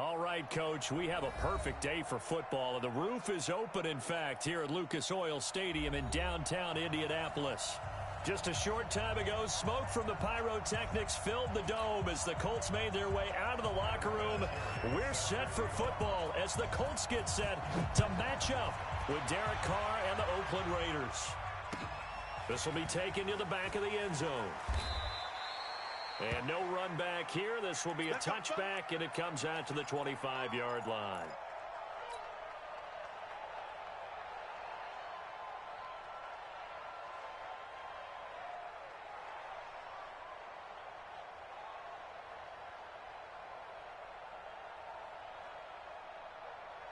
All right, Coach, we have a perfect day for football. The roof is open, in fact, here at Lucas Oil Stadium in downtown Indianapolis. Just a short time ago, smoke from the pyrotechnics filled the dome as the Colts made their way out of the locker room. We're set for football as the Colts get set to match up with Derek Carr and the Oakland Raiders. This will be taken to the back of the end zone. And no run back here. This will be a touchback, and it comes out to the 25-yard line.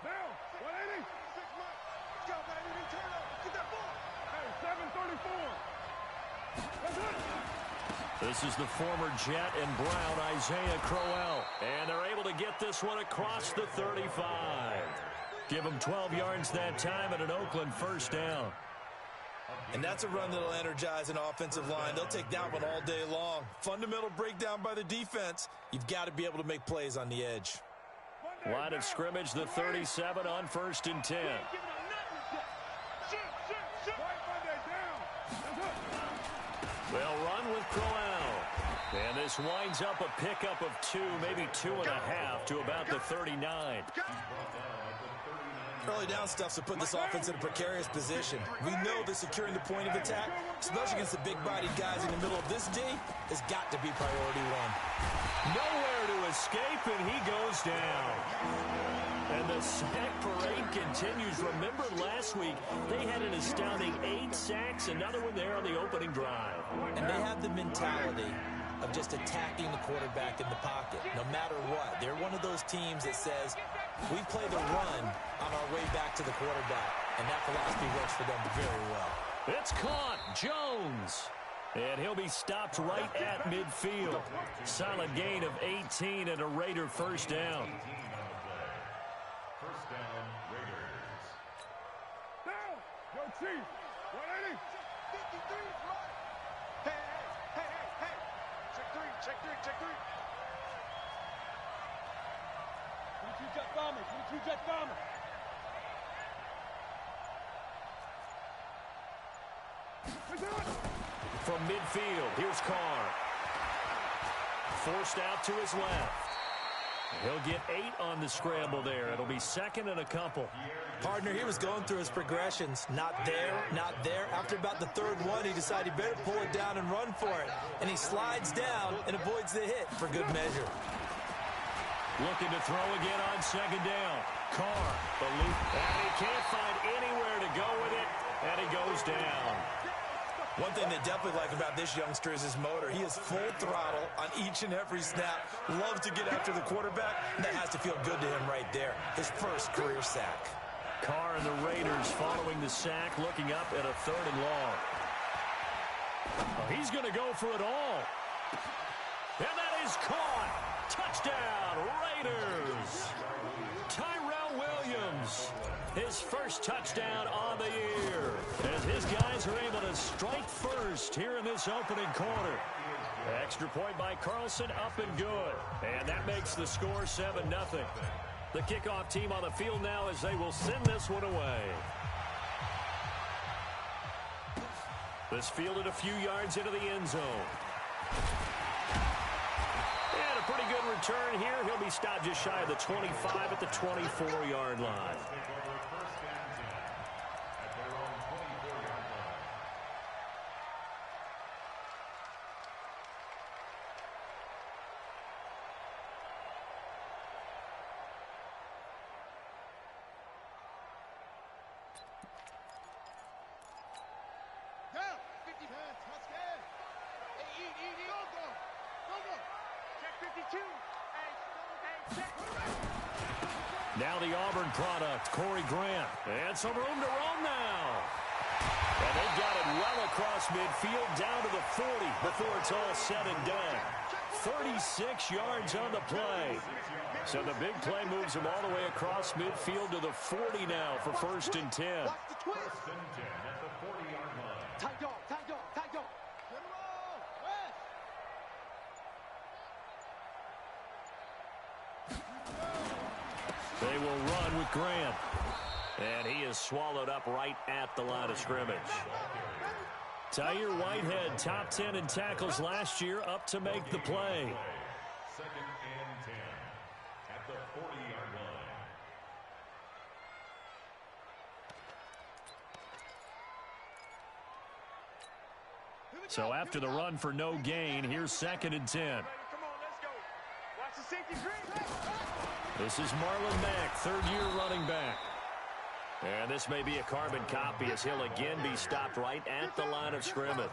Down, 180. 6 months. Let's go, baby. Turn up. Get that ball. Hey, 734. That's it. This is the former Jet and Brown, Isaiah Crowell. And they're able to get this one across the 35. Give them 12 yards that time and an Oakland first down. And that's a run that'll energize an offensive line. They'll take that one all day long. Fundamental breakdown by the defense. You've got to be able to make plays on the edge. Line of scrimmage, the 37 on 1st and 10. They'll run with Crowell. And this winds up a pickup of 2, maybe 2.5 to about the 39. Early down stuff to put this offense in a precarious position. We know that securing the point of attack, especially against the big-bodied guys in the middle of this D, has got to be priority one. Nowhere to escape, and he goes down. And the sack parade continues. Remember last week, they had an astounding 8 sacks, another one there on the opening drive. And they have the mentality of just attacking the quarterback in the pocket, no matter what. They're one of those teams that says, we play the run on our way back to the quarterback, and that philosophy works for them very well. It's caught. Jones. And he'll be stopped right at midfield. Solid gain of 18 and a Raider first down. First down, Raiders. Down! Yo, Chief! 180! 53! Hey! Check three! 22 jet bomber! From midfield, here's Carr. Forced out to his left. He'll get 8 on the scramble there. It'll be second and a couple. Partner, he was going through his progressions. Not there. After about the 3rd one, he decided he better pull it down and run for it. And he slides down and avoids the hit for good measure. Looking to throw again on 2nd down. Carr, the loop. And he can't find anywhere to go with it. And he goes down. One thing they definitely like about this youngster is his motor. He is full throttle on each and every snap. Loves to get after the quarterback. And that has to feel good to him right there. His first career sack. Carr and the Raiders following the sack, looking up at a 3rd and long. He's going to go for it all. And that is caught. Touchdown, Raiders. Tyrell Williams, his first touchdown on the year, as his guys are able to strike first here in this opening quarter. Extra point by Carlson, up and good. And that makes the score 7-0. The kickoff team on the field now as they will send this one away. This fielded a few yards into the end zone. And a pretty good return here. He'll be stopped just shy of the 25 at the 24-yard line. Now the Auburn product, Corey Grant. And some room to roam now. And they've got it well across midfield down to the 40 before it's all said and done. 36 yards on the play. So the big play moves them all the way across midfield to the 40 now for 1st and 10. Watch the twist. 1st and 10 at the 40-yard line. Tight dog. Get him all. West. with Grant. And he is swallowed up right at the line of scrimmage. Tyre Whitehead, top 10 in tackles last year, up to make the play. 2nd and 10 at the 40-yard line. So after the run for no gain, here's 2nd and 10. Come on, let's go. Watch the safety green. This is Marlon Mack, third-year running back. And this may be a carbon copy as he'll again be stopped right at the line of scrimmage.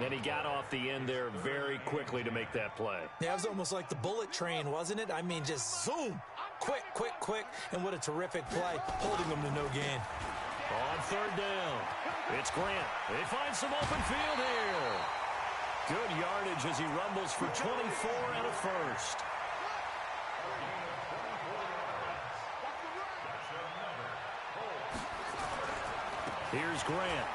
And he got off the end there very quickly to make that play. Yeah, it was almost like the bullet train, wasn't it? I mean, just zoom. Quick, quick, quick. And what a terrific play, holding them to no gain. On 3rd down, it's Grant. They find some open field here. Good yardage as he rumbles for 24 and a first. Here's Grant.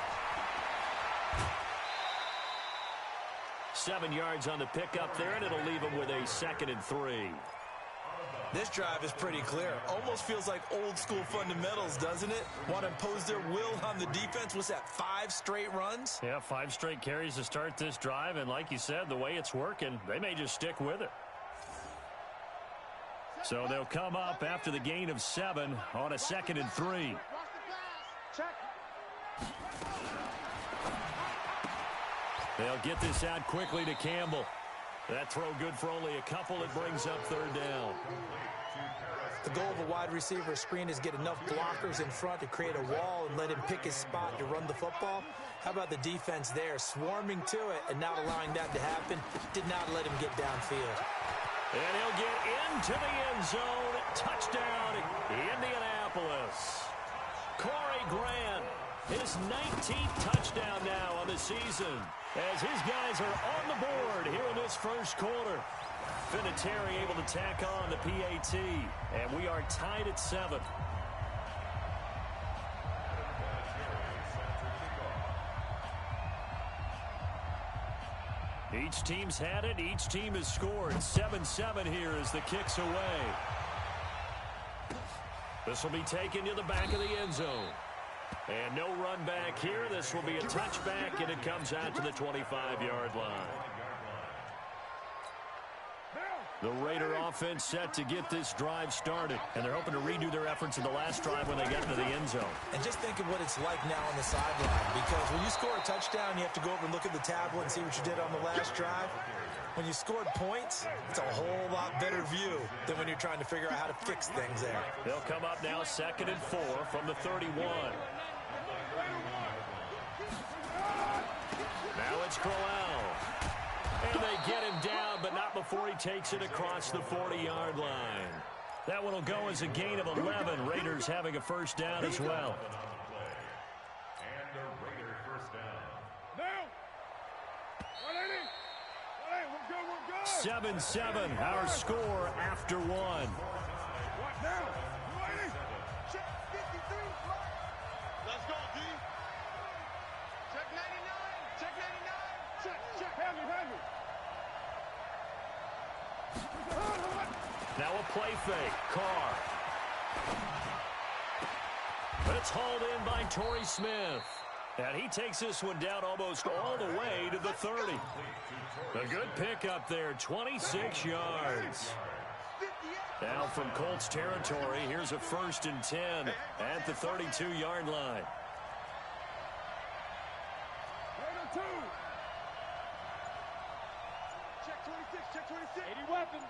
7 yards on the pickup there, and it'll leave him with a 2nd and 3. This drive is pretty clear. Almost feels like old school fundamentals, doesn't it? Want to impose their will on the defense. What's that, 5 straight runs? Yeah, 5 straight carries to start this drive, and like you said, the way it's working, they may just stick with it. So they'll come up after the gain of 7 on a 2nd and 3. Check. They'll get this out quickly to Campbell. That throw good for only a couple. It brings up 3rd down. The goal of a wide receiver screen is get enough blockers in front to create a wall and let him pick his spot to run the football. How about the defense there, swarming to it and not allowing that to happen? Did not let him get downfield. And he'll get into the end zone. Touchdown, Indianapolis. Corey Grant, his 19th touchdown now on the season, as his guys are on the board here in this first quarter. Vinatieri able to tack on the PAT, and we are tied at 7. Each team's had it. Each team has scored. 7-7 here as the kick's away. This will be taken to the back of the end zone. And no run back here. This will be a touchback, and it comes out to the 25-yard line. The Raider offense set to get this drive started, and they're hoping to redo their efforts in the last drive when they got into the end zone. And just think of what it's like now on the sideline, because when you score a touchdown, you have to go over and look at the tablet and see what you did on the last drive. When you scored points, it's a whole lot better view than when you're trying to figure out how to fix things there. They'll come up now 2nd and 4 from the 31. Now it's Crowell. And they get him down, but not before he takes it across the 40-yard line. That one will go as a gain of 11. Raiders having a first down as well. And the Raider first down. Now. 180. 180. We're good. 7-7, our score after 1. What now? 180. Check 53. Let's go, D. Check 99. Check 99. Check. Hand me. Now a play fake. Carr. But it's hauled in by Torrey Smith. And he takes this one down almost all the way to the 30. A good pickup there, 26 yards. Now from Colts territory, here's a 1st and 10 at the 32-yard line. Raider 2. Check 26. Check 26. 80 weapon.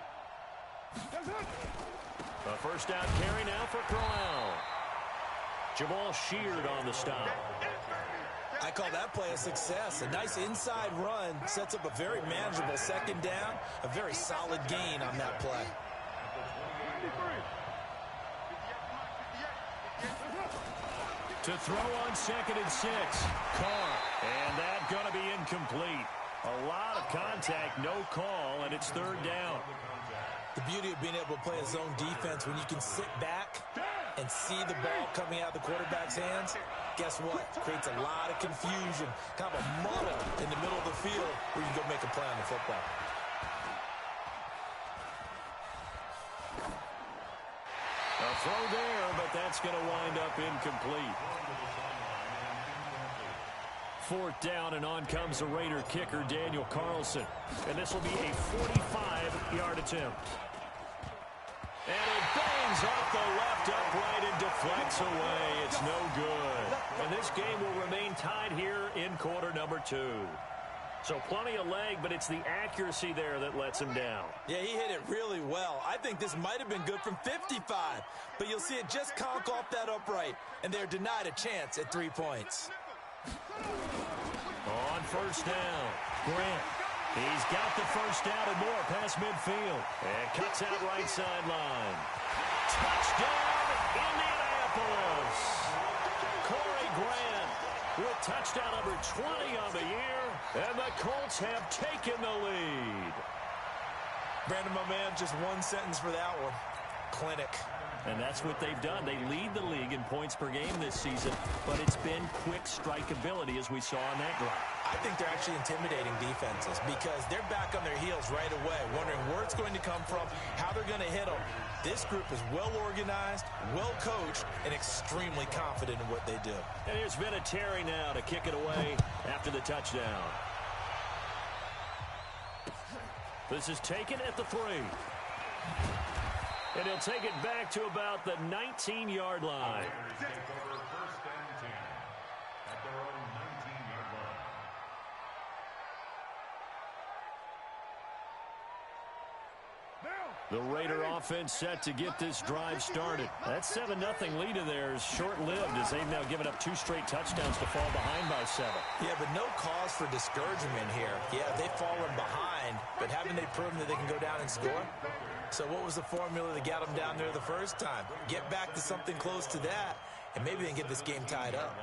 A first down carry now for Crowell. Jamal Sheard on the stop. I call that play a success. A nice inside run sets up a very manageable 2nd down. A very solid gain on that play. To throw on 2nd and 6. Carr. And that going to be incomplete. A lot of contact, no call, and it's 3rd down. The beauty of being able to play a zone defense when you can sit back and see the ball coming out of the quarterback's hands, guess what? Creates a lot of confusion, kind of a muddle in the middle of the field where you can go make a play on the football. Throw there, but that's going to wind up incomplete. 4th down, and on comes the Raider kicker, Daniel Carlson. And this will be a 45-yard attempt. And it bangs off the left upright and deflects away. It's no good. And this game will remain tied here in quarter number 2. So plenty of leg, but it's the accuracy there that lets him down. Yeah, he hit it really well. I think this might have been good from 55. But you'll see it just conk off that upright, and they're denied a chance at 3 points. On 1st down, Grant. He's got the 1st down and more past midfield. And cuts out right sideline. Touchdown, Indianapolis. Corey Grant with touchdown number 20 on the year. And the Colts have taken the lead. Brandon, my man, just one sentence for that one. Clinic. And that's what they've done. They lead the league in points per game this season, but it's been quick strikeability as we saw on that drive. I think they're actually intimidating defenses because they're back on their heels right away, wondering where it's going to come from, how they're going to hit them. This group is well organized, well coached, and extremely confident in what they do. And here's Vinatieri now to kick it away after the touchdown. This is taken at the 3. And he'll take it back to about the 19-yard line. The Raider offense set to get this drive started. That 7-0 lead of theirs short-lived as they've now given up 2 straight touchdowns to fall behind by 7. Yeah, but no cause for discouragement here. Yeah, they've fallen behind, but haven't they proven that they can go down and score? So what was the formula that got them down there the first time? Get back to something close to that, and maybe they can get this game tied up.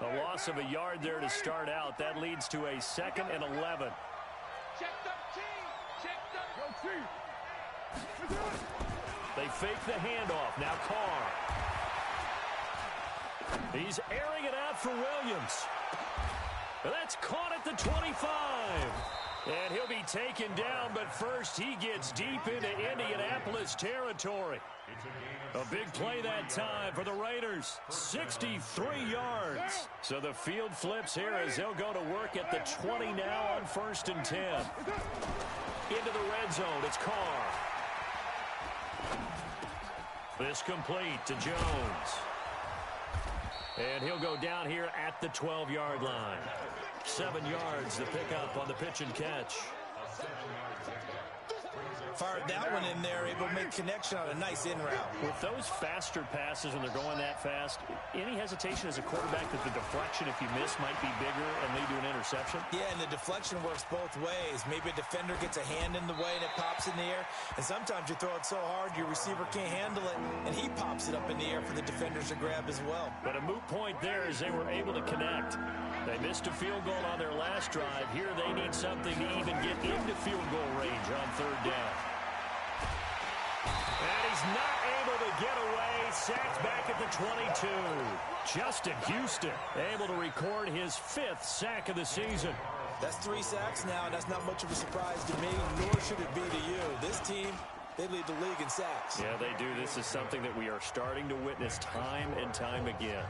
A loss of a yard there to start out. That leads to a 2nd and 11. They fake the handoff. Now Carr. He's airing it out for Williams. That's caught at the 25. And he'll be taken down, but first he gets deep into Indianapolis territory. A big play that time for the Raiders. 63 yards. So the field flips here as they'll go to work at the 20 now on 1st and 10. Into the red zone, it's Carr. This complete to Jones. And he'll go down here at the 12-yard line. 7 yards to pick up on the pitch and catch. Fired that one in there, able to make connection on a nice in route. With those faster passes when they're going that fast, any hesitation as a quarterback that the deflection, if you miss, might be bigger and lead to an interception? Yeah, and the deflection works both ways. Maybe a defender gets a hand in the way and it pops in the air. And sometimes you throw it so hard your receiver can't handle it, and he pops it up in the air for the defenders to grab as well. But a moot point there as they were able to connect. They missed a field goal on their last drive. Here they need something to even get into field goal range on 3rd down. And he's not able to get away. Sacked back at the 22. Justin Houston able to record his 5th sack of the season. That's 3 sacks now, and that's not much of a surprise to me, nor should it be to you. This team, they lead the league in sacks. Yeah, they do. This is something that we are starting to witness time and time again.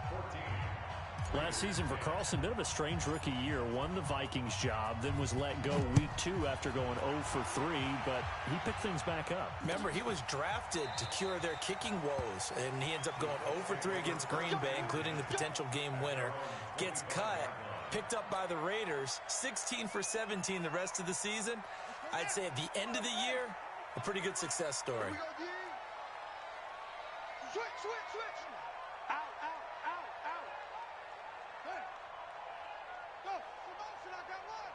Last season for Carlson, bit of a strange rookie year. Won the Vikings job, then was let go week 2 after going 0 for 3, but he picked things back up. Remember, he was drafted to cure their kicking woes, and he ends up going 0 for 3 against Green Bay, including the potential game winner. Gets cut, picked up by the Raiders, 16 for 17 the rest of the season. I'd say at the end of the year, a pretty good success story. Switch. Out. Hey. Go. Promotion, I got one.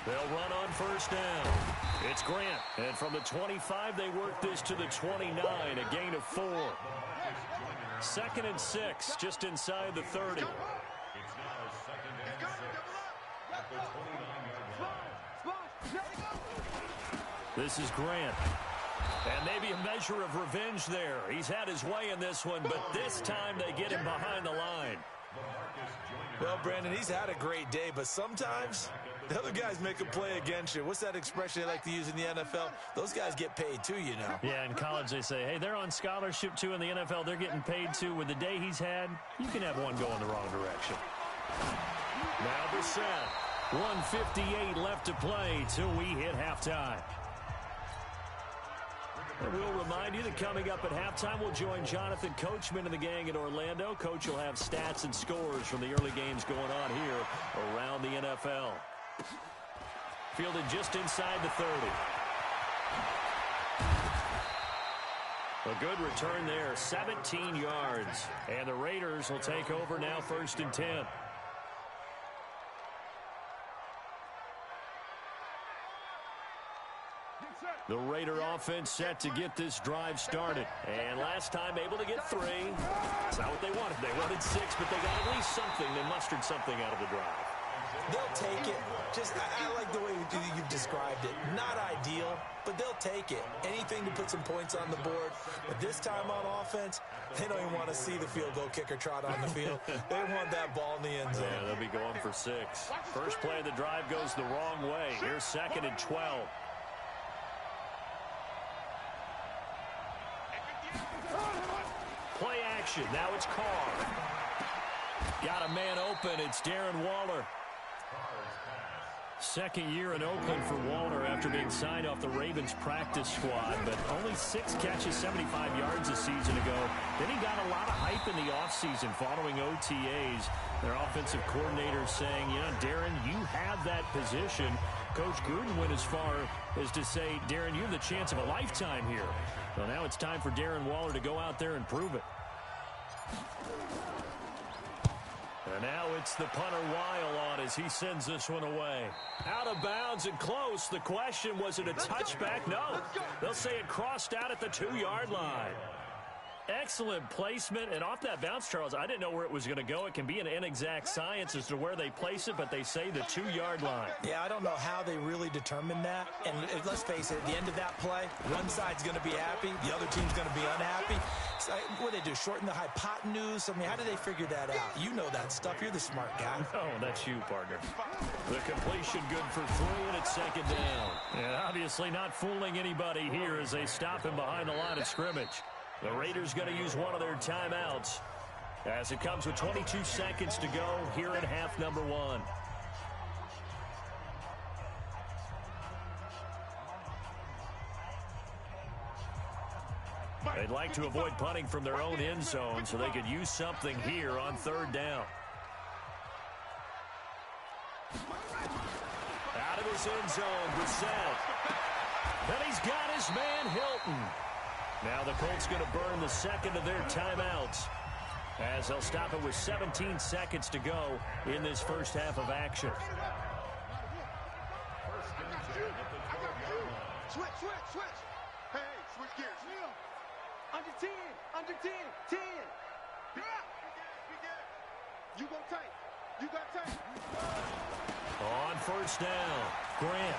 They'll run on 1st down. It's Grant. And from the 25, they work this to the 29, a gain of 4. 2nd and 6, just inside the 30. It's now 2nd and 6 at the 29-yard line. This is Grant. And maybe a measure of revenge there. He's had his way in this one, but this time they get him behind the line. Well, Brandon, he's had a great day, but sometimes the other guys make a play against you. What's that expression they like to use in the NFL? Those guys get paid too, you know. Yeah, in college they say, hey, they're on scholarship too. In the NFL, they're getting paid too. With the day he's had, you can have one go in the wrong direction. Now Brissett, 1:58 left to play till we hit halftime. And we'll remind you that coming up at halftime, we'll join Jonathan Coachman and the gang in Orlando. Coach will have stats and scores from the early games going on here around the NFL. Fielded just inside the 30. A good return there, 17 yards. And the Raiders will take over now, 1st and 10. The Raider offense set to get this drive started. And last time able to get 3. That's not what they wanted. They wanted 6, but they got at least something. They mustered something out of the drive. They'll take it. I like the way you've described it. Not ideal, but they'll take it. Anything to put some points on the board. But this time on offense, they don't even want to see the field goal kicker trot on the field. They want that ball in the end zone. Yeah, they'll be going for 6. First play of the drive goes the wrong way. Here's 2nd and 12. Play action. Now it's Carr. Got a man open. It's Darren Waller. Second year in Oakland for Waller after being signed off the Ravens practice squad, but only 6 catches, 75 yards a season ago. Then he got a lot of hype in the offseason following OTAs. Their offensive coordinator saying, you know, Darren, you have that position. Coach Gruden went as far as to say, Darren, you have the chance of a lifetime here. Well, now it's time for Darren Waller to go out there and prove it. And now it's the punter Weil on as he sends this one away. Out of bounds and close. The question, was it a touchback? No. They'll say it crossed out at the 2-yard line. Excellent placement, and off that bounce, Charles, I didn't know where it was going to go. It can be an inexact science as to where they place it, but they say the 2-yard line. Yeah, I don't know how they really determined that. And let's face it, at the end of that play, one side's going to be happy, the other team's going to be unhappy. So, what do they do, shorten the hypotenuse? I mean, how do they figure that out? You know that stuff. You're the smart guy. Oh, that's you, partner. The completion good for 3, and it's 2nd down. And obviously not fooling anybody here as they stop him behind the line of scrimmage. The Raiders going to use one of their timeouts as it comes with 22 seconds to go here in half number 1. They'd like to avoid punting from their own end zone so they could use something here on 3rd down. Out of his end zone, Brissett. And he's got his man, Hilton. Now the Colts going to burn the 2nd of their timeouts as they'll stop it with 17 seconds to go in this first half of action. Switch. Hey, switch gears. Under 10, 10. Be good. You go tight. You got tight. On 1st down, Grant.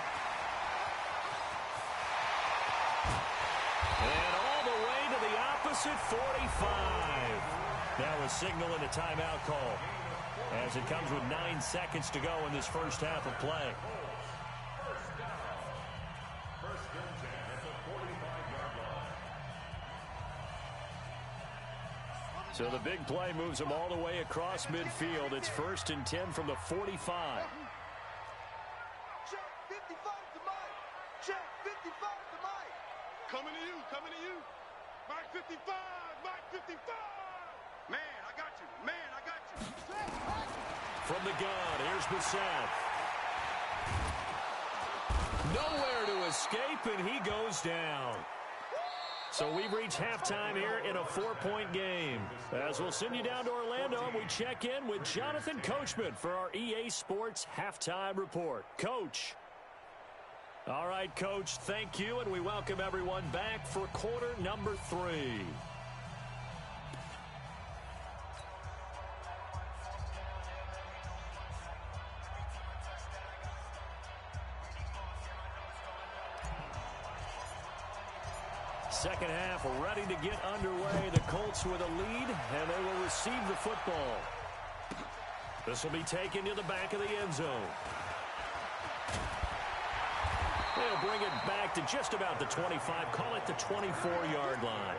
And all the way to the opposite 45. Now a signal and a timeout call as it comes with 9 seconds to go in this first half of play. So the big play moves them all the way across midfield. It's 1st and 10 from the 45. Check 55 to Mike. Check 55 to Mike. Coming to you. Mike 55. Man, I got you. From the gun, here's Brissett. Nowhere to escape, and he goes down. So we've reached halftime here in a 4-point game. As we'll send you down to Orlando, and we check in with Jonathan Coachman for our EA Sports Halftime Report. Coach. All right, Coach, thank you, and we welcome everyone back for quarter number 3. Second half ready to get underway. The Colts with a lead, and they will receive the football. This will be taken to the back of the end zone. They'll bring it back to just about the 25. Call it the 24-yard line.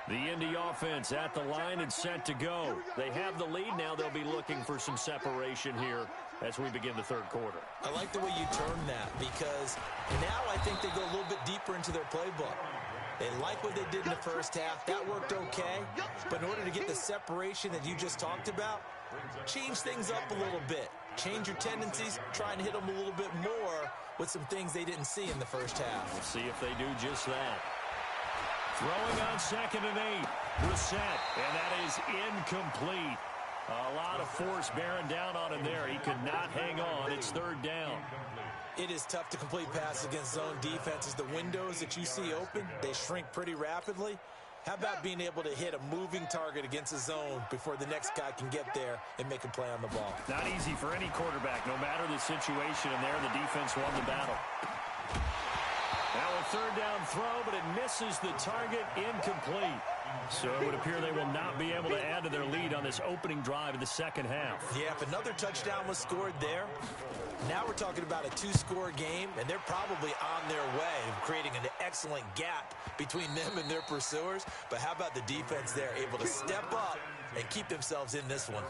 The Indy offense at the line and set to go. They have the lead. Now they'll be looking for some separation here as we begin the third quarter. I like the way you turned that, because now I think they go a little bit deeper into their playbook. They like what they did in the first half. That worked okay. But in order to get the separation that you just talked about, change things up a little bit. Change your tendencies. Try and hit them a little bit more with some things they didn't see in the first half. We'll see if they do just that. Throwing on 2nd and 8. Brissett, and that is incomplete. A lot of force bearing down on him there. He could not hang on. It's 3rd down. It is tough to complete passes against zone defenses. The windows that you see open, they shrink pretty rapidly. How about being able to hit a moving target against a zone before the next guy can get there and make a play on the ball? Not easy for any quarterback, no matter the situation, and there the defense won the battle. Now a 3rd down throw, but it misses the target, incomplete. So it would appear they will not be able to add to their lead on this opening drive of the second half. Yeah, if another touchdown was scored there, now we're talking about a 2-score game, and they're probably on their way of creating an excellent gap between them and their pursuers. But how about the defense there, able to step up and keep themselves in this one?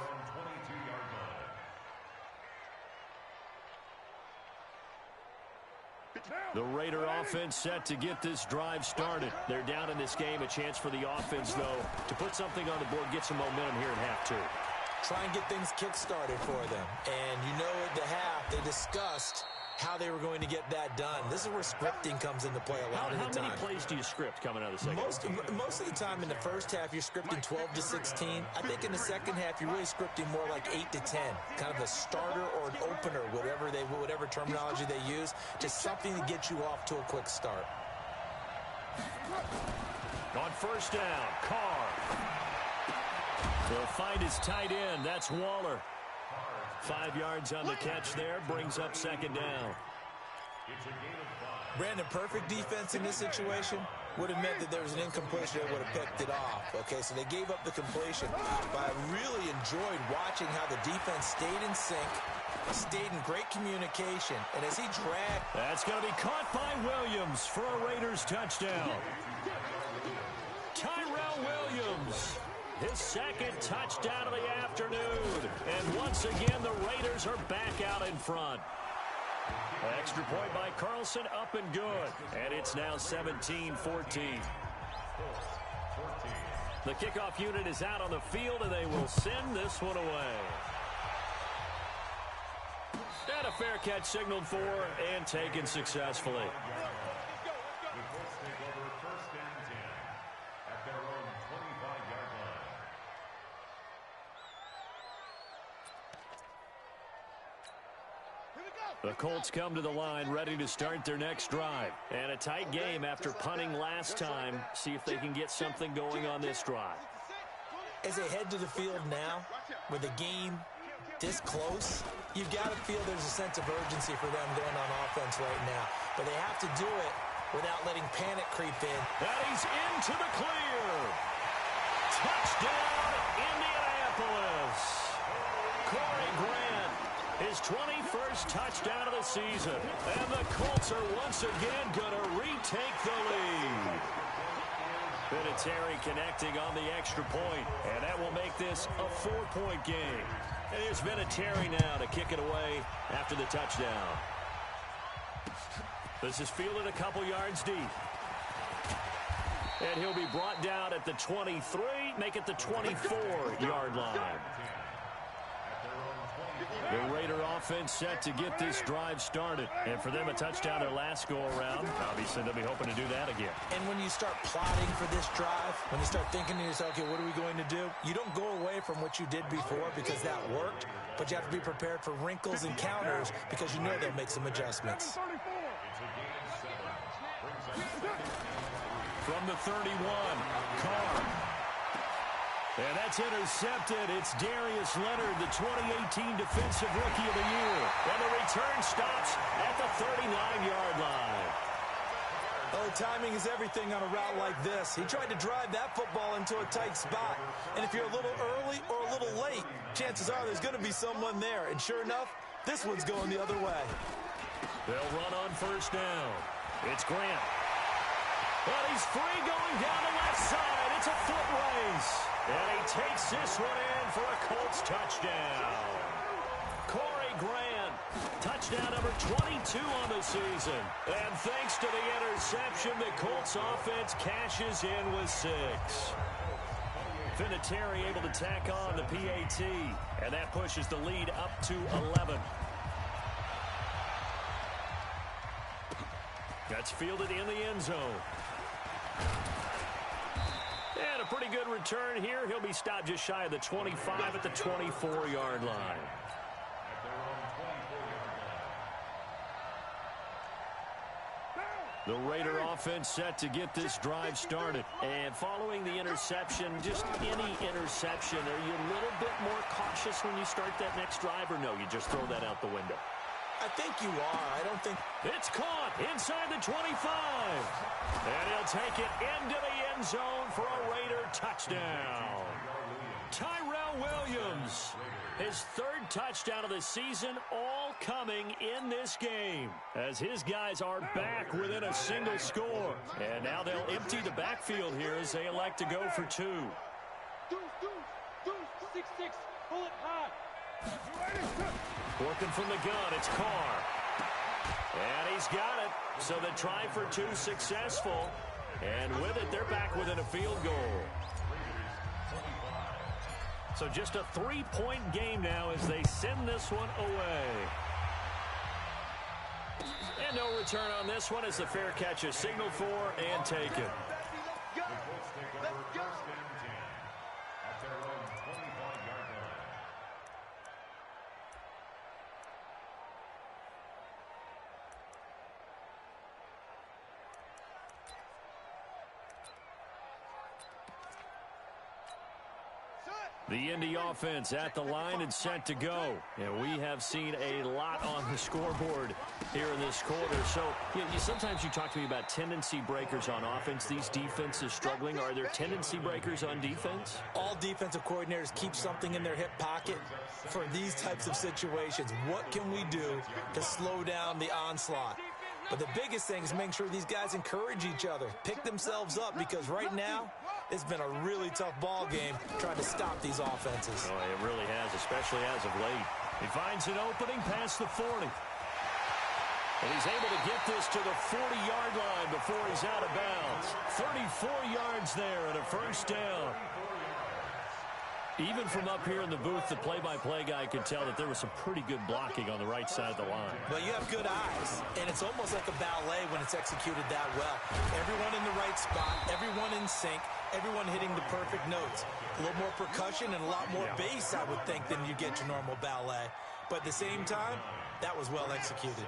The Raider offense set to get this drive started. They're down in this game. A chance for the offense, though, to put something on the board, get some momentum here at half 2. Try and get things kick-started for them. And you know at the half, they discussed how they were going to get that done. This is where scripting comes into play a lot of the time. How many plays do you script coming out of the second half? Most of the time in the first half, you're scripting 12 to 16. I think in the second half, you're really scripting more like 8 to 10. Kind of a starter or an opener, whatever terminology they use. Just something to get you off to a quick start. On 1st down, Carr. He'll find his tight end. That's Waller. 5 yards on the catch there. Brings up 2nd down. Brandon, perfect defense in this situation would have meant that there was an incompletion. They would have picked it off. Okay, so they gave up the completion. But I really enjoyed watching how the defense stayed in sync, stayed in great communication. And as he dragged... That's going to be caught by Williams for a Raiders touchdown. Tyrell Williams. His 2nd touchdown of the afternoon. And once again, the Raiders are back out in front. Extra point by Carlson, up and good. And it's now 17-14. The kickoff unit is out on the field, and they will send this one away. And a fair catch signaled for and taken successfully. The Colts come to the line ready to start their next drive. And a tight game after punting last time. See if they can get something going on this drive. As they head to the field now, with the game this close, you've got to feel there's a sense of urgency for them going on offense right now. But they have to do it without letting panic creep in. And he's into the clear. Touchdown, Indianapolis. Corey Grant, his 21st touchdown of the season. And the Colts are once again going to retake the lead. Vinatieri connecting on the extra point, and that will make this a 4-point game. And here's Vinatieri now to kick it away after the touchdown. This is fielded a couple yards deep. And he'll be brought down at the 23, make it the 24-yard line. The Raider offense set to get this drive started. And for them, a touchdown their last go-around. Obviously, they'll be hoping to do that again. And when you start plotting for this drive, when you start thinking to yourself, okay, what are we going to do? You don't go away from what you did before because that worked, but you have to be prepared for wrinkles and counters because you know they'll make some adjustments. From the 31, Carr. And that's intercepted. It's Darius Leonard, the 2018 Defensive Rookie of the Year. And the return stops at the 39-yard line. Oh, timing is everything on a route like this. He tried to drive that football into a tight spot. And if you're a little early or a little late, chances are there's going to be someone there. And sure enough, this one's going the other way. They'll run on first down. It's Grant. But he's free going down the left side. It's a foot race. And he takes this one in for a Colts touchdown. Corey Grant, touchdown number 22 on the season. And thanks to the interception, the Colts offense cashes in with 6. Vinatieri able to tack on the PAT, and that pushes the lead up to 11. That's fielded in the end zone. And a pretty good return here. He'll be stopped just shy of the 25 at the 24-yard line. The Raider offense set to get this drive started. And following the interception, just any interception, are you a little bit more cautious when you start that next drive, or no, you just throw that out the window? I think you are. I don't think... It's caught inside the 25. And he'll take it into the end zone for a Raider touchdown. Tyrell Williams, his 3rd touchdown of the season, all coming in this game as his guys are back within a single score. And now they'll empty the backfield here as they elect to go for 2. Deuce, 6-6, pull it high. Working from the gun, it's Carr. And he's got it. So the try for 2 successful. And with it, they're back within a field goal. So just a 3-point game now as they send this one away. And no return on this one as the fair catch is signaled for and taken. The Indy offense at the line and set to go. And we have seen a lot on the scoreboard here in this quarter. So sometimes you talk to me about tendency breakers on offense. These defenses struggling. Are there tendency breakers on defense? All defensive coordinators keep something in their hip pocket for these types of situations. What can we do to slow down the onslaught? But the biggest thing is making sure these guys encourage each other, pick themselves up, because right now, it's been a really tough ball game trying to stop these offenses. Oh, it really has, especially as of late. He finds an opening past the 40. And he's able to get this to the 40-yard line before he's out of bounds. 34 yards there and a first down. Even from up here in the booth, the play-by-play guy could tell that there was some pretty good blocking on the right side of the line. Well, you have good eyes, and it's almost like a ballet when it's executed that well. Everyone in the right spot, everyone in sync, everyone hitting the perfect notes. A little more percussion and a lot more bass, I would think, than you get your normal ballet. But at the same time, that was well executed.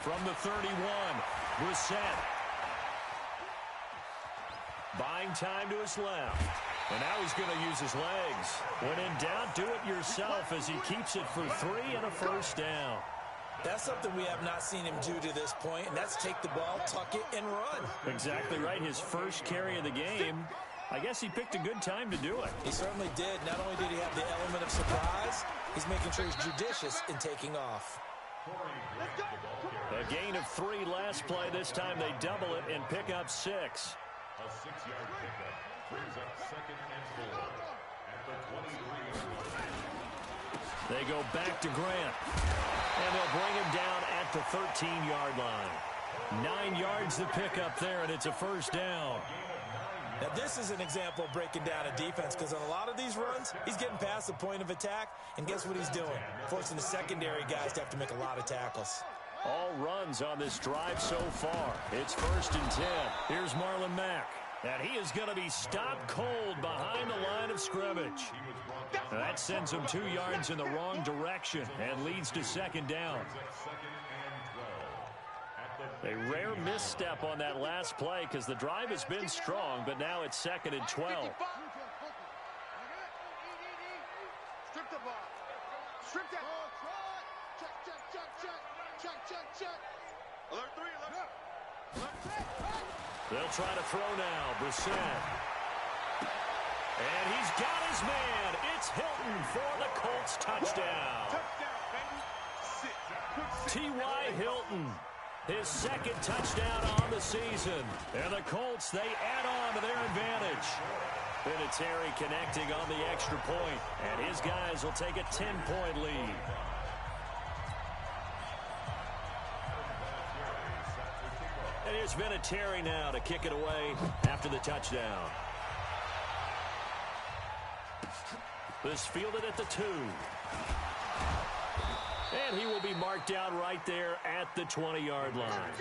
From the 31, Brissett. Buying time to his left. And now he's going to use his legs. When in doubt, do it yourself as he keeps it for 3 and a first down. That's something we have not seen him do to this point, and that's take the ball, tuck it, and run. Exactly right. His first carry of the game. I guess he picked a good time to do it. He certainly did. Not only did he have the element of surprise, he's making sure he's judicious in taking off. A gain of 3 last play. This time they double it and pick up 6. A 6-yard pickup brings up 2nd and 4 at the 23-yard line. They go back to Grant. And they'll bring him down at the 13-yard line. 9 yards the pickup there, and it's a first down. Now, this is an example of breaking down a defense, because on a lot of these runs, he's getting past the point of attack, and guess what he's doing? Forcing the secondary guys to have to make a lot of tackles. All runs on this drive so far. It's 1st and 10. Here's Marlon Mack. And he is going to be stopped cold behind the line of scrimmage. Now that sends him 2 yards in the wrong direction and leads to 2nd down. A rare misstep on that last play because the drive has been strong, but now it's 2nd and 12. Strip the ball. Strip that. Check. Alert 3, alert. They'll try to throw now. Brissett. And he's got his man. It's Hilton for the Colts touchdown. T.Y. Hilton, his second touchdown on the season. And the Colts, they add on to their advantage. Vinatieri connecting on the extra point. And his guys will take a 10-point lead. And here's Vinatieri now to kick it away after the touchdown. This fielded at the 2. And he will be marked down right there at the 20-yard line.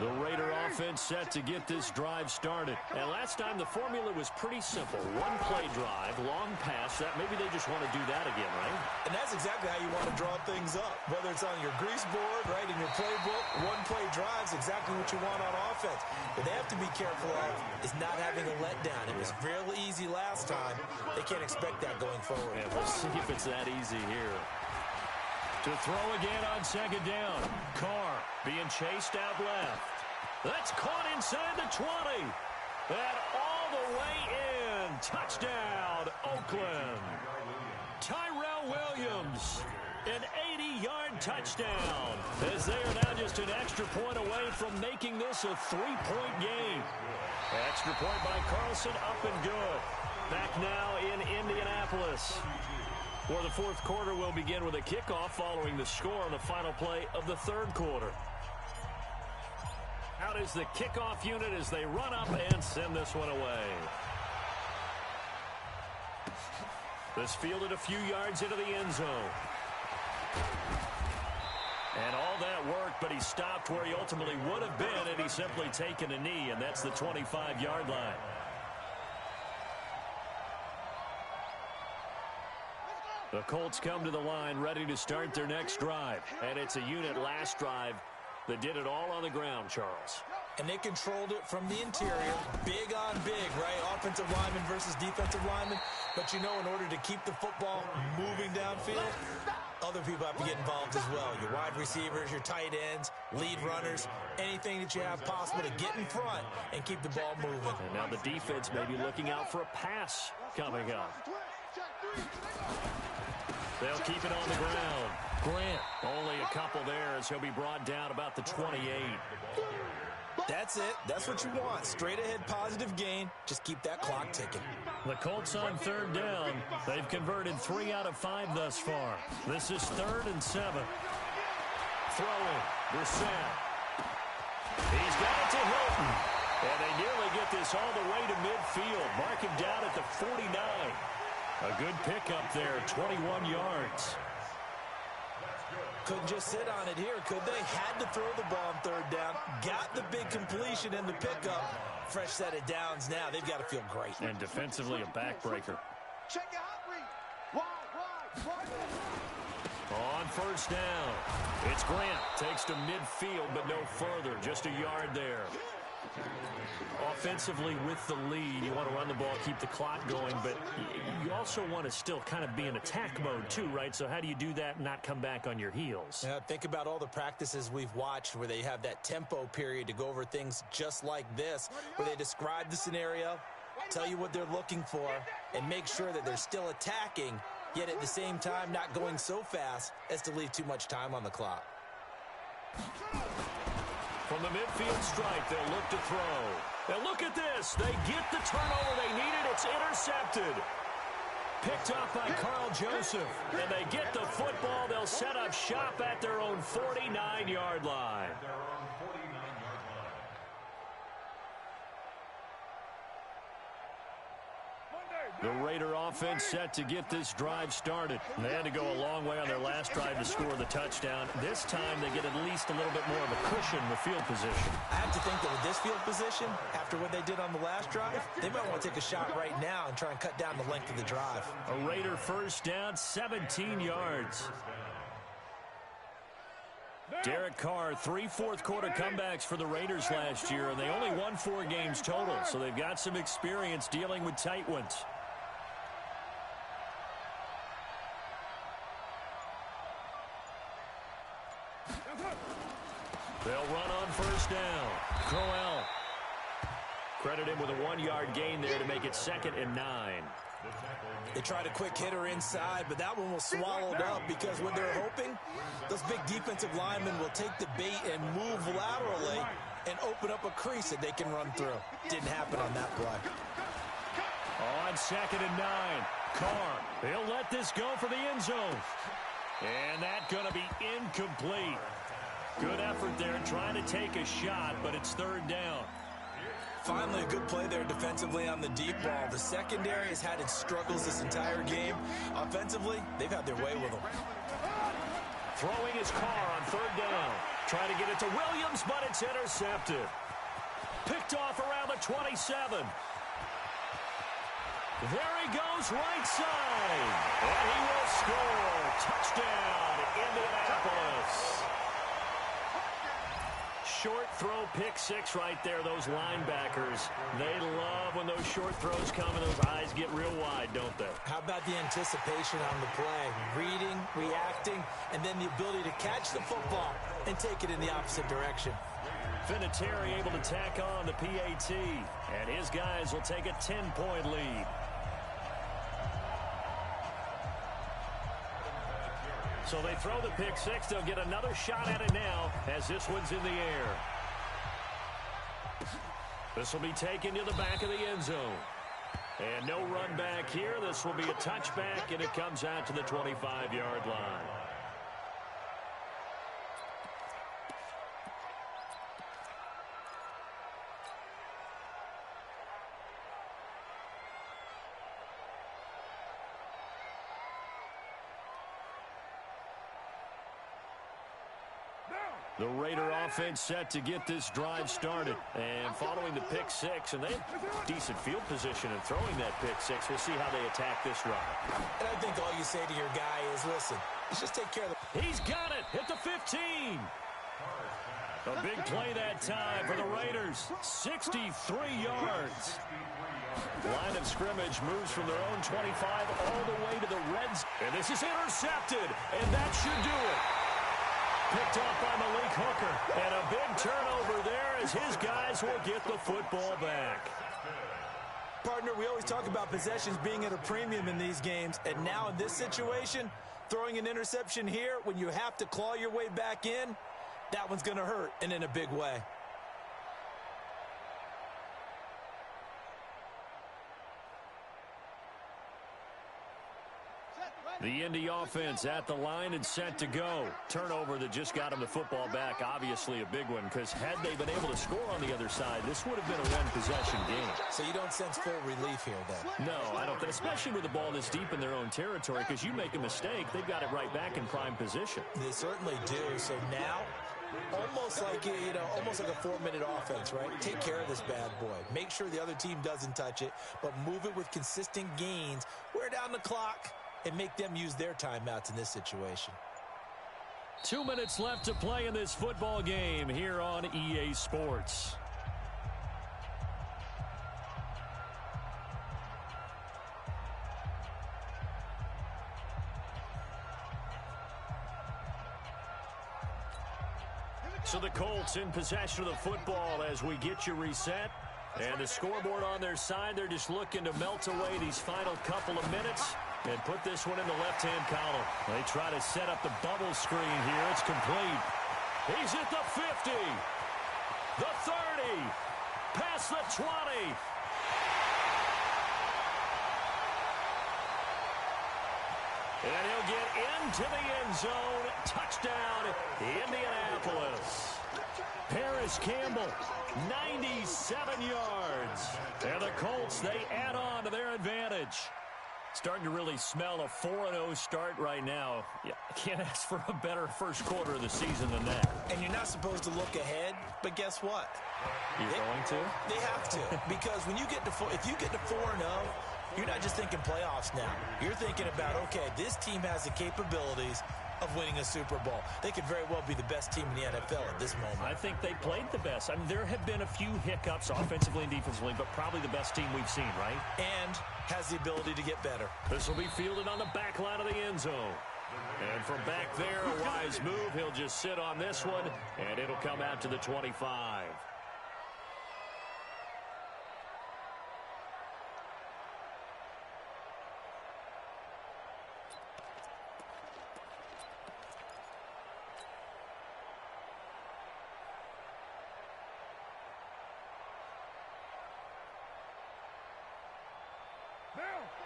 The Raider offense set to get this drive started. And last time the formula was pretty simple. One-play drive, long pass. That maybe they just want to do that again, right? And that's exactly how you want to draw things up. Whether it's on your grease board, right, in your playbook, one-play drive's exactly what you want on offense. What they have to be careful of is not having a letdown. It was real easy last time. They can't expect that going forward. Yeah, we'll see if it's that easy here. To throw again on second down. Carr being chased out left. That's caught inside the 20. And all the way in. Touchdown, Oakland. Tyrell Williams, an 80-yard touchdown. As they are now just an extra point away from making this a 3-point game. Extra point by Carlson, up and good. Back now in Indianapolis. For the fourth quarter, will begin with a kickoff following the score on the final play of the third quarter. Out is the kickoff unit as they run up and send this one away. This fielded a few yards into the end zone. And all that work, but he stopped where he ultimately would have been had he simply taken a knee, and that's the 25-yard line. The Colts come to the line ready to start their next drive. And it's a unit last drive that did it all on the ground, Charles. And they controlled it from the interior. Big on big, right? Offensive lineman versus defensive lineman. But you know, in order to keep the football moving downfield, other people have to get involved as well. Your wide receivers, your tight ends, lead runners, anything that you have possible to get in front and keep the ball moving. And now the defense may be looking out for a pass coming up. They'll keep it on the ground. Grant, only a couple there as he'll be brought down about the 28. That's it. That's what you want. Straight ahead positive gain. Just keep that clock ticking. The Colts on third down. They've converted 3 out of 5 thus far. This is 3rd and 7. Throwing. Brissett. He's got it to Hilton. And they nearly get this all the way to midfield. Mark him down at the 49. A good pickup there, 21 yards. Couldn't just sit on it here, could they? Had to throw the ball on third down. Got the big completion in the pickup. Fresh set of downs now. They've got to feel great. And defensively, a backbreaker. Check your hot read. Wide. On first down, it's Grant. Takes to midfield, but no further. Just a yard there. Offensively with the lead, you want to run the ball, keep the clock going, but you also want to still kind of be in attack mode too, right? So how do you do that and not come back on your heels? Yeah, think about all the practices we've watched where they have that tempo period to go over things just like this, where they describe the scenario, tell you what they're looking for, and make sure that they're still attacking, yet at the same time not going so fast as to leave too much time on the clock. From the midfield strike, they'll look to throw. And look at this. They get the turnover they needed. It's intercepted. Picked up by Carl Joseph. And they get the football. They'll set up shop at their own 49-yard line. The Raider offense set to get this drive started. They had to go a long way on their last drive to score the touchdown. This time they get at least a little bit more of a cushion with field position. I have to think that with this field position, after what they did on the last drive, they might want to take a shot right now and try and cut down the length of the drive. A Raider first down, 17 yards. Derek Carr, 3 fourth-quarter comebacks for the Raiders last year, and they only won 4 games total, so they've got some experience dealing with tight ones. They'll run on first down. Crowell. Credit him with a 1-yard gain there to make it 2nd and 9. They tried a quick hitter inside, but that one was swallowed up because when they're hoping, those big defensive linemen will take the bait and move laterally and open up a crease that they can run through. Didn't happen on that play. On 2nd and 9. Carr. He'll let this go for the end zone. And that's going to be incomplete. Good effort there trying to take a shot, but it's 3rd down. Finally, a good play there defensively on the deep ball. The secondary has had its struggles this entire game. Offensively, they've had their way with them. Throwing his Carr on 3rd down. Trying to get it to Williams, but it's intercepted. Picked off around the 27. There he goes, right side. And he will score. Touchdown, Indianapolis. Short throw, pick 6 right there, those linebackers. They love when those short throws come and those eyes get real wide, don't they? How about the anticipation on the play? Reading, reacting, and then the ability to catch the football and take it in the opposite direction. Vinatieri able to tack on the PAT, and his guys will take a 10-point lead. So they throw the pick 6. They'll get another shot at it now as this one's in the air. This will be taken to the back of the end zone. And no run back here. This will be a touchback, and it comes out to the 25-yard line. The Raider offense set to get this drive started. And following the pick 6, and they have decent field position in throwing that pick 6. We'll see how they attack this drive. And I think all you say to your guy is, listen, let's just take care of the... He's got it at the 15. A big play that time for the Raiders. 63 yards. Line of scrimmage moves from their own 25 all the way to the Reds. And this is intercepted, and that should do it. Picked off by Malik Hooker. And a big turnover there as his guys will get the football back. Partner, we always talk about possessions being at a premium in these games. And now in this situation, throwing an interception here when you have to claw your way back in, that one's going to hurt, and in a big way. The Indy offense at the line and set to go. Turnover that just got them the football back. Obviously a big one, because had they been able to score on the other side, this would have been a one-possession game. So you don't sense full relief here, then? No, I don't think, especially with the ball this deep in their own territory, because you make a mistake, they've got it right back in prime position. They certainly do. So now, almost like a 4-minute offense, right? Take care of this bad boy. Make sure the other team doesn't touch it, but move it with consistent gains. Wear down the clock and make them use their timeouts in this situation. 2 minutes left to play in this football game here on EA Sports. So the Colts in possession of the football as we get you reset. And the scoreboard on their side, they're just looking to melt away these final couple of minutes and put this one in the left-hand column. They try to set up the bubble screen here. It's complete. He's at the 50, the 30, past the 20. And he'll get into the end zone. Touchdown, Indianapolis. Paris Campbell, 97 yards. And the Colts, they add on to their advantage. Starting to really smell a 4-0 start right now. Yeah, I can't ask for a better first quarter of the season than that. And you're not supposed to look ahead, but guess what? You're going to? They have to. Because when you get to if you get to 4-0, you're not just thinking playoffs now. You're thinking about, okay, this team has the capabilities of winning a Super Bowl. They could very well be the best team in the NFL at this moment. I think they played the best. I mean, there have been a few hiccups offensively and defensively, but probably the best team we've seen, right? And has the ability to get better. This will be fielded on the back line of the end zone. And from back there, a wise move. He'll just sit on this one, and it'll come out to the 25.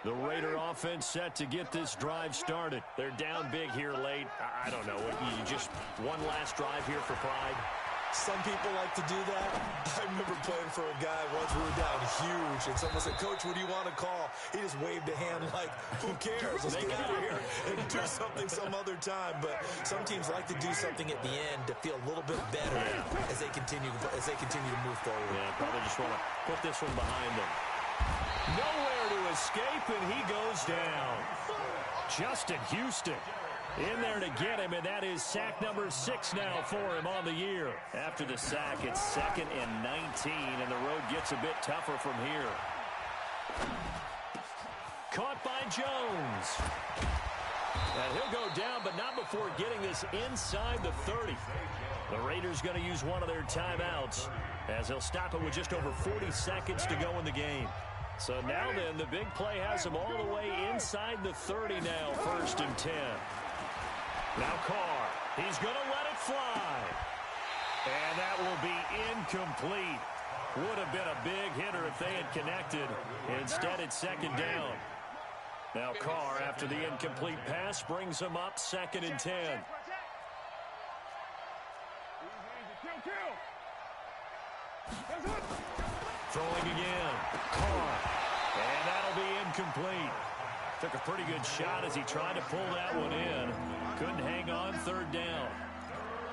The Raider offense set to get this drive started. They're down big here late. I don't know. You just one last drive here for pride. Some people like to do that. I remember playing for a guy once. We were down huge, and someone said, "Coach, what do you want to call?" He just waved a hand like, "Who cares? Let's get out of here and do something some other time." But some teams like to do something at the end to feel a little bit better as they continue to move forward. Yeah, probably just want to put this one behind them. Nowhere to escape, and he goes down. Justin Houston in there to get him, and that is sack number 6 now for him on the year. After the sack, it's 2nd and 19, and the road gets a bit tougher from here. Caught by Jones. And he'll go down, but not before getting this inside the 30. The Raiders going to use one of their timeouts as they'll stop it with just over 40 seconds to go in the game. So now then, the big play has him all the way inside the 30 now, 1st and 10. Now Carr, he's going to let it fly. And that will be incomplete. Would have been a big hitter if they had connected. Instead, it's 2nd down. Now Carr, after the incomplete pass, brings him up 2nd and 10. Throwing again. Carr. And that'll be incomplete. Took a pretty good shot as he tried to pull that one in. Couldn't hang on, 3rd down.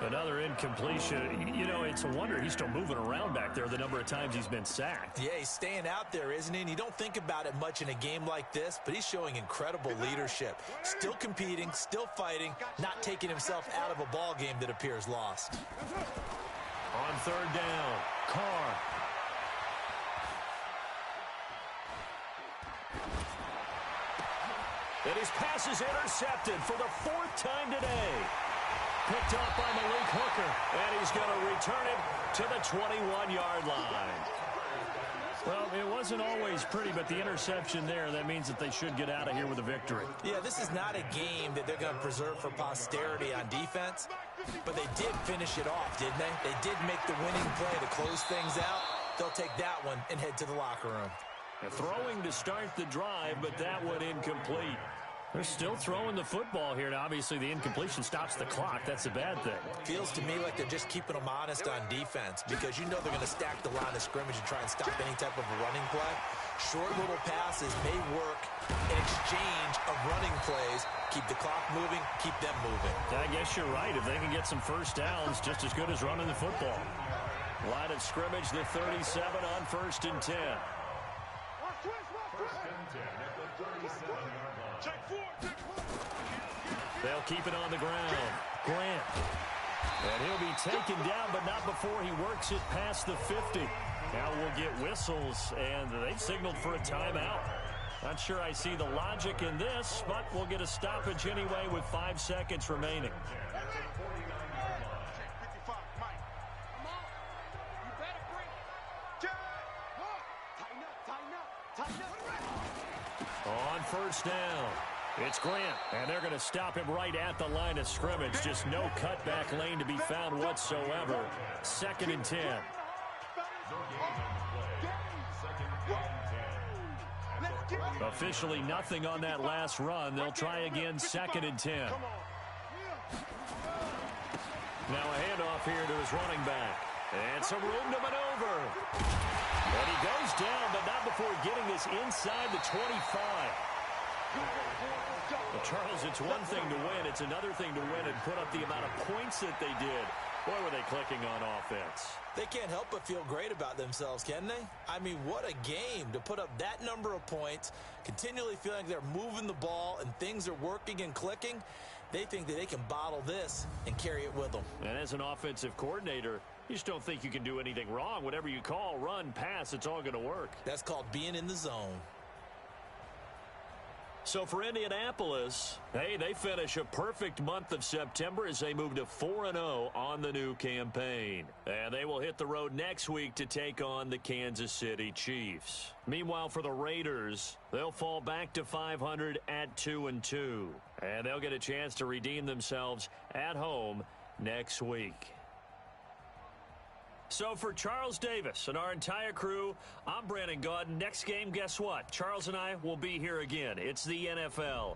Another incompletion. You know, it's a wonder he's still moving around back there the number of times he's been sacked. Yeah, he's staying out there, isn't he? And you don't think about it much in a game like this, but he's showing incredible leadership. Still competing, still fighting, not taking himself out of a ball game that appears lost. On 3rd down, Carr. And his pass is intercepted for the 4th time today. Picked up by Malik Hooker, and he's going to return it to the 21-yard line. Well, it wasn't always pretty, but the interception there, that means that they should get out of here with a victory. Yeah, this is not a game that they're going to preserve for posterity on defense, but they did finish it off, didn't they? They did make the winning play to close things out. They'll take that one and head to the locker room. Throwing to start the drive, but that one incomplete. They're still throwing the football here. Now, obviously, the incompletion stops the clock. That's a bad thing. Feels to me like they're just keeping them honest on defense because you know they're going to stack the line of scrimmage and try and stop any type of a running play. Short little passes may work in exchange of running plays. Keep the clock moving, keep them moving. I guess you're right. If they can get some first downs, just as good as running the football. Line of scrimmage, the 37 on 1st and 10. They'll keep it on the ground. Grant. And he'll be taken down, but not before he works it past the 50. Now we'll get whistles, and they've signaled for a timeout. Not sure I see the logic in this, but we'll get a stoppage anyway with 5 seconds remaining. On 1st down, it's Grant, and they're going to stop him right at the line of scrimmage. Just no cutback lane to be found whatsoever. 2nd and 10. Officially nothing on that last run. They'll try again, 2nd and 10. Now a handoff here to his running back. And some room to maneuver. And he goes down, but not before getting this inside the 25. Well, Charles, it's one thing to win. It's another thing to win and put up the amount of points that they did. Boy, were they clicking on offense. They can't help but feel great about themselves, can they? I mean, what a game to put up that number of points, continually feeling they're moving the ball and things are working and clicking. They think that they can bottle this and carry it with them. And as an offensive coordinator, you just don't think you can do anything wrong. Whatever you call, run, pass, it's all going to work. That's called being in the zone. So for Indianapolis, hey, they finish a perfect month of September as they move to 4-0 on the new campaign. And they will hit the road next week to take on the Kansas City Chiefs. Meanwhile, for the Raiders, they'll fall back to 500 at 2-2. And they'll get a chance to redeem themselves at home next week. So for Charles Davis and our entire crew, I'm Brandon Gaudin. Next game, guess what? Charles and I will be here again. It's the NFL.